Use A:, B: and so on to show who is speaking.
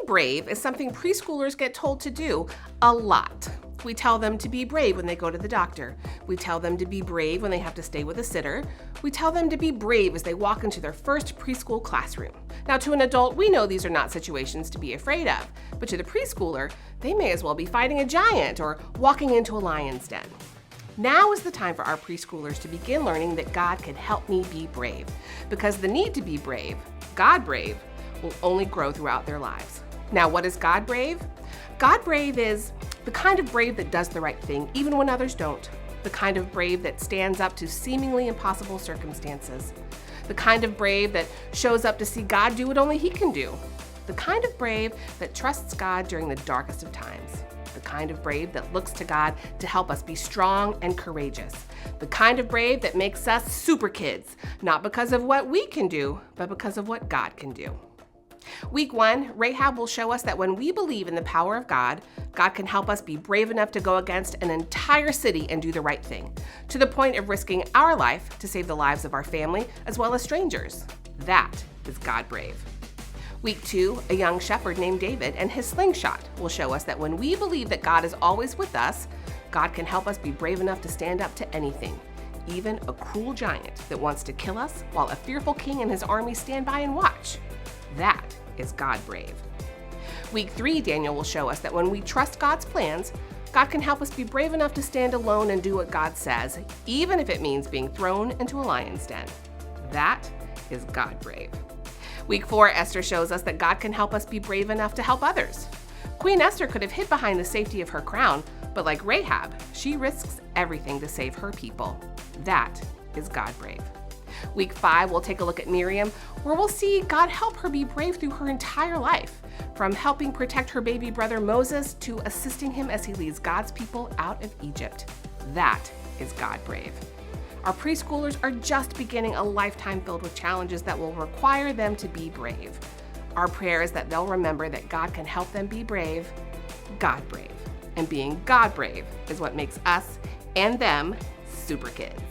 A: brave is something preschoolers get told to do a lot. We tell them to be brave when they go to the doctor. We tell them to be brave when they have to stay with a sitter. We tell them to be brave as they walk into their first preschool classroom. Now, to an adult, we know these are not situations to be afraid of, but to the preschooler, they may as well be fighting a giant or walking into a lion's den. Now is the time for our preschoolers to begin learning that God can help me be brave, because the need to be brave, God brave, will only grow throughout their lives. Now, what is God brave? God brave is the kind of brave that does the right thing even when others don't. The kind of brave that stands up to seemingly impossible circumstances. The kind of brave that shows up to see God do what only He can do. The kind of brave that trusts God during the darkest of times. The kind of brave that looks to God to help us be strong and courageous. The kind of brave that makes us super kids, not because of what we can do, but because of what God can do. Week 1, Rahab will show us that when we believe in the power of God, God can help us be brave enough to go against an entire city and do the right thing, to the point of risking our life to save the lives of our family as well as strangers. That is God brave. Week 2, a young shepherd named David and his slingshot will show us that when we believe that God is always with us, God can help us be brave enough to stand up to anything, even a cruel giant that wants to kill us while a fearful king and his army stand by and watch. That is God brave. Week 3, Daniel will show us that when we trust God's plans, God can help us be brave enough to stand alone and do what God says, even if it means being thrown into a lion's den. That is God brave. Week 4, Esther shows us that God can help us be brave enough to help others. Queen Esther could have hid behind the safety of her crown, but like Rahab, she risks everything to save her people. That is God brave. Week 5, we'll take a look at Miriam, where we'll see God help her be brave through her entire life, from helping protect her baby brother Moses to assisting him as he leads God's people out of Egypt. That is God brave. Our preschoolers are just beginning a lifetime filled with challenges that will require them to be brave. Our prayer is that they'll remember that God can help them be brave, God brave. And being God brave is what makes us and them super kids.